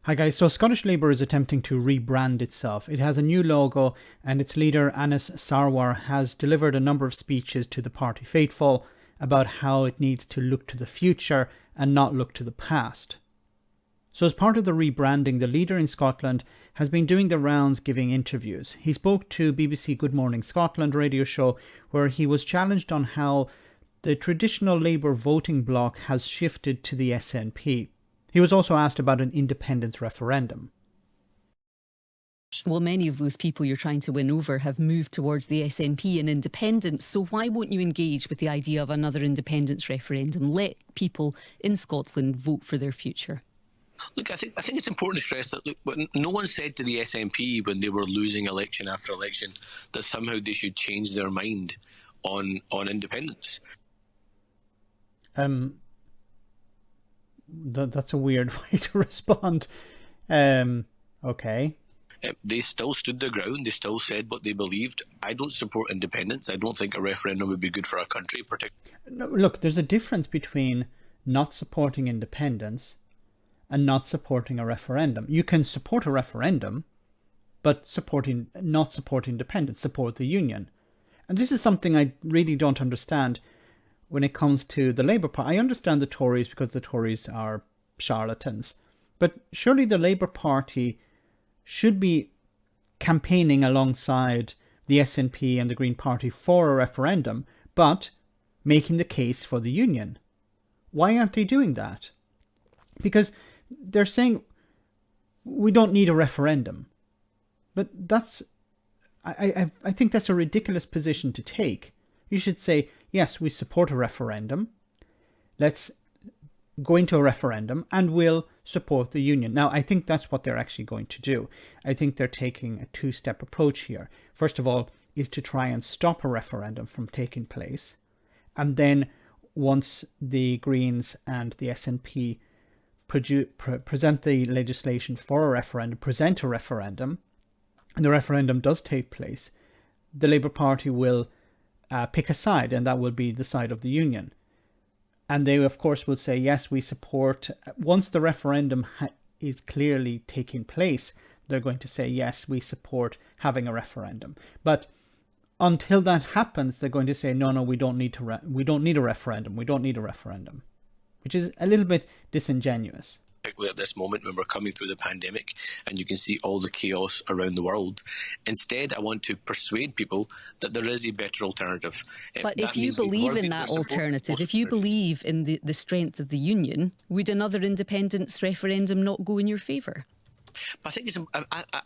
Hi guys, so Scottish Labour is attempting to rebrand itself. It has a new logo and its leader Anas Sarwar has delivered a number of speeches to the party faithful about how it needs to look to the future and not look to the past. So as part of the rebranding, the leader in Scotland has been doing the rounds giving interviews. He spoke to BBC Good Morning Scotland radio show where he was challenged on how the traditional Labour voting bloc has shifted to the SNP. He was also asked about an independence referendum. Well, many of those people you're trying to win over have moved towards the SNP and independence, so why won't you engage with the idea of another independence referendum? Let people in Scotland vote for their future. Look, I think it's important to stress that no one said to the SNP when they were losing election after election that somehow they should change their mind on independence. That's a weird way to respond. Okay. They still stood their ground. They still said what they believed. I don't support independence. I don't think a referendum would be good for our country. No, look, there's a difference between not supporting independence and not supporting a referendum. You can support a referendum, but not supporting independence, support the union. And this is something I really don't understand when it comes to the Labour Party. I understand the Tories because the Tories are charlatans. But surely the Labour Party should be campaigning alongside the SNP and the Green Party for a referendum, but making the case for the union. Why aren't they doing that? Because they're saying we don't need a referendum. But I think that's a ridiculous position to take. You should say, yes, we support a referendum. Let's go into a referendum and we'll support the union. Now, I think that's what they're actually going to do. I think they're taking a two-step approach here. First of all, is to try and stop a referendum from taking place. And then once the Greens and the SNP present the legislation for a referendum, present a referendum, and the referendum does take place, the Labour Party will pick a side, and that will be the side of the union. And they, of course, will say, yes, we support, once the referendum is clearly taking place, they're going to say, yes, we support having a referendum. But until that happens, they're going to say, no, we don't need a referendum. We don't need a referendum, which is a little bit disingenuous. Particularly at this moment when we're coming through the pandemic and you can see all the chaos around the world. Instead, I want to persuade people that there is a better alternative. But if you believe in that alternative, if you believe in the strength of the union, would another independence referendum not go in your favour? I think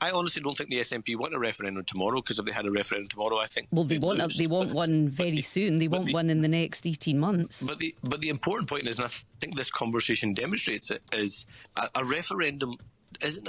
I honestly don't think the SNP want a referendum tomorrow, because if they had a referendum tomorrow, I think they want one very soon. They want one in the next 18 months. But the important point is, and I think this conversation demonstrates it, is a referendum has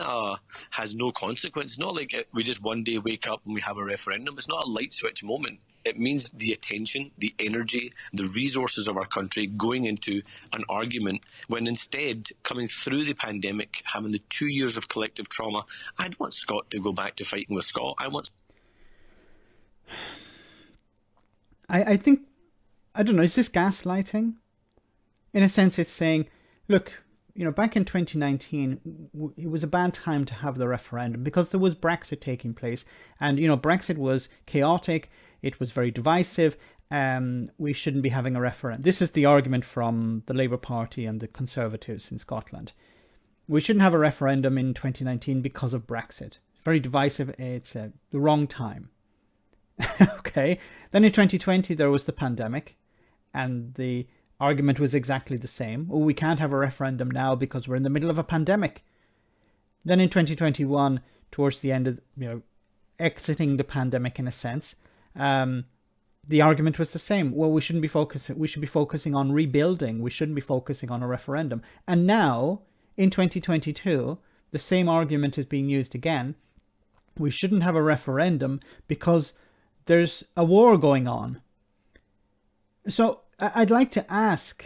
no consequence. It's not like we just one day wake up and we have a referendum. It's not a light switch moment. It means the attention, the energy, the resources of our country going into an argument, when instead, coming through the pandemic, having the 2 years of collective trauma, I'd want Scott to go back to fighting with Scott. I think, I don't know, is this gaslighting? In a sense, it's saying, look, back in 2019, it was a bad time to have the referendum because there was Brexit taking place. And, Brexit was chaotic. It was very divisive. We shouldn't be having a referendum. This is the argument from the Labour Party and the Conservatives in Scotland. We shouldn't have a referendum in 2019 because of Brexit. Very divisive. It's the wrong time. Okay. Then in 2020, there was the pandemic, and the argument was exactly the same. We can't have a referendum now because we're in the middle of a pandemic. Then in 2021, towards the end of, exiting the pandemic in a sense, the argument was the same. Well, we should be focusing on rebuilding. We shouldn't be focusing on a referendum. And now, in 2022, the same argument is being used again. We shouldn't have a referendum because there's a war going on. So I'd like to ask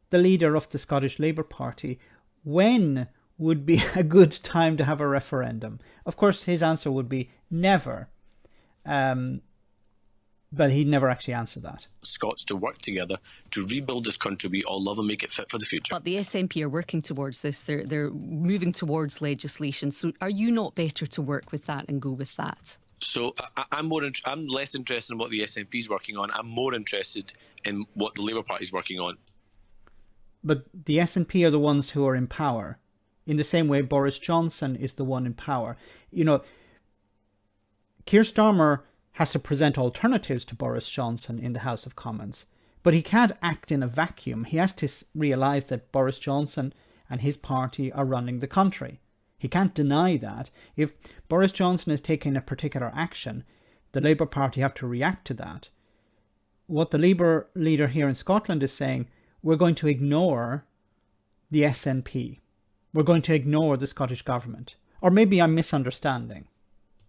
the leader of the Scottish Labour Party, when would be a good time to have a referendum? Of course, his answer would be never. But he never actually answered that. Scots to work together to rebuild this country we all love and make it fit for the future. But the SNP are working towards this. They're moving towards legislation. So are you not better to work with that and go with that? So I'm less interested in what the SNP is working on. I'm more interested in what the Labour Party is working on. But the SNP are the ones who are in power. In the same way, Boris Johnson is the one in power. You know, Keir Starmer has to present alternatives to Boris Johnson in the House of Commons. But he can't act in a vacuum. He has to realise that Boris Johnson and his party are running the country. He can't deny that. If Boris Johnson is taking a particular action, the Labour Party have to react to that. What the Labour leader here in Scotland is saying, we're going to ignore the SNP. We're going to ignore the Scottish Government. Or maybe I'm misunderstanding.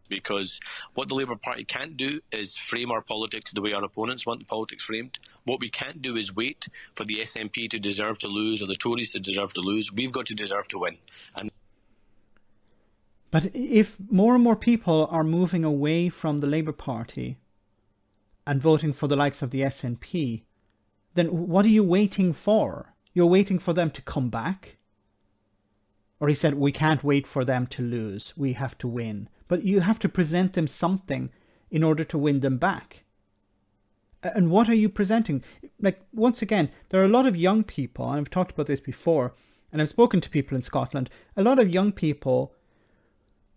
Because what the Labour Party can't do is frame our politics the way our opponents want the politics framed. What we can't do is wait for the SNP to deserve to lose or the Tories to deserve to lose. We've got to deserve to win. But if more and more people are moving away from the Labour Party and voting for the likes of the SNP, then what are you waiting for? You're waiting for them to come back? Or he said, we can't wait for them to lose. We have to win. But you have to present them something in order to win them back. And what are you presenting? Like, once again, there are a lot of young people, and I've talked about this before, and I've spoken to people in Scotland, a lot of young people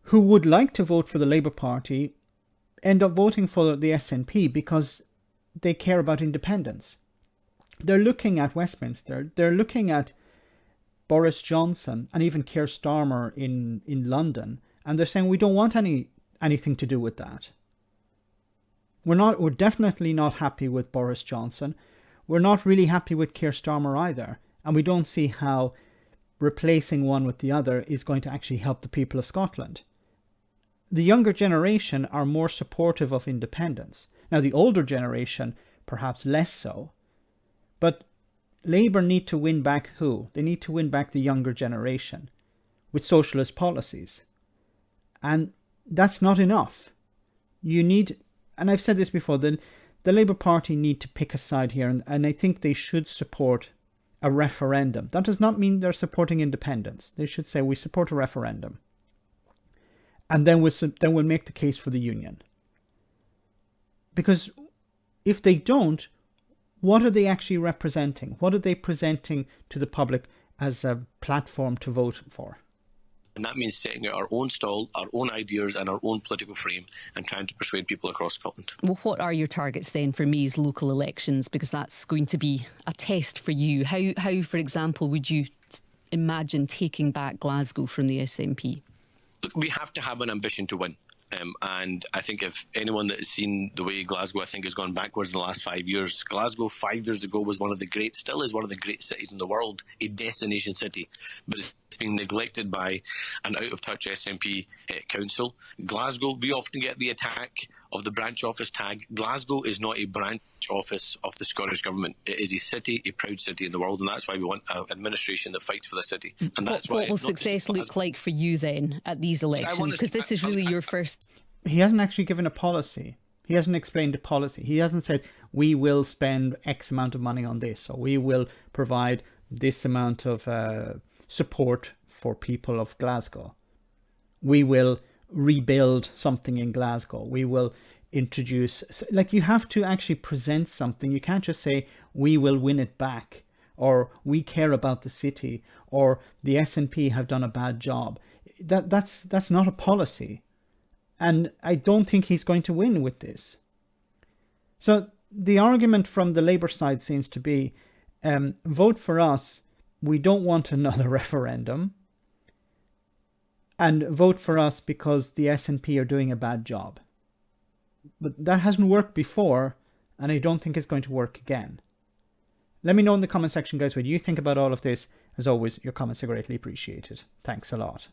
who would like to vote for the Labour Party end up voting for the SNP because they care about independence. They're looking at Westminster, they're looking at Boris Johnson and even Keir Starmer in London, and they're saying we don't want anything to do with that. We're definitely not happy with Boris Johnson. We're not really happy with Keir Starmer either, and we don't see how replacing one with the other is going to actually help the people of Scotland. The younger generation are more supportive of independence. Now, the older generation, perhaps less so. But Labour need to win back who? They need to win back the younger generation with socialist policies. And that's not enough. You need, and I've said this before, the Labour Party need to pick a side here, and I think they should support a referendum. That does not mean they're supporting independence. They should say, we support a referendum. And then we'll make the case for the union. Because if they don't, what are they actually representing? What are they presenting to the public as a platform to vote for? And that means setting out our own stall, our own ideas and our own political frame and trying to persuade people across Scotland. Well, what are your targets then for May's local elections? Because that's going to be a test for you. How for example, would you imagine taking back Glasgow from the SNP? Look, we have to have an ambition to win. And I think if anyone that has seen the way Glasgow, I think, has gone backwards in the last 5 years, Glasgow 5 years ago was still is one of the great cities in the world, a destination city. But it's been neglected by an out-of-touch SNP council. Glasgow, we often get the attack of the branch office tag. Glasgow is not a branch office of the Scottish Government. It is a city, a proud city in the world, and that's why we want an administration that fights for the city. And that's what will success look like for you then at these elections? Because this is really your first. He hasn't actually given a policy. He hasn't explained a policy. He hasn't said, we will spend X amount of money on this, or we will provide this amount of support for people of Glasgow. We will rebuild something in Glasgow. We will introduce, like, you have to actually present something. You can't just say, we will win it back, or we care about the city, or the SNP have done a bad job. That's not a policy. And I don't think he's going to win with this. So the argument from the Labour side seems to be, vote for us, we don't want another referendum, and vote for us because the SNP are doing a bad job. But that hasn't worked before, and I don't think it's going to work again. Let me know in the comment section, guys, what you think about all of this. As always, your comments are greatly appreciated. Thanks a lot.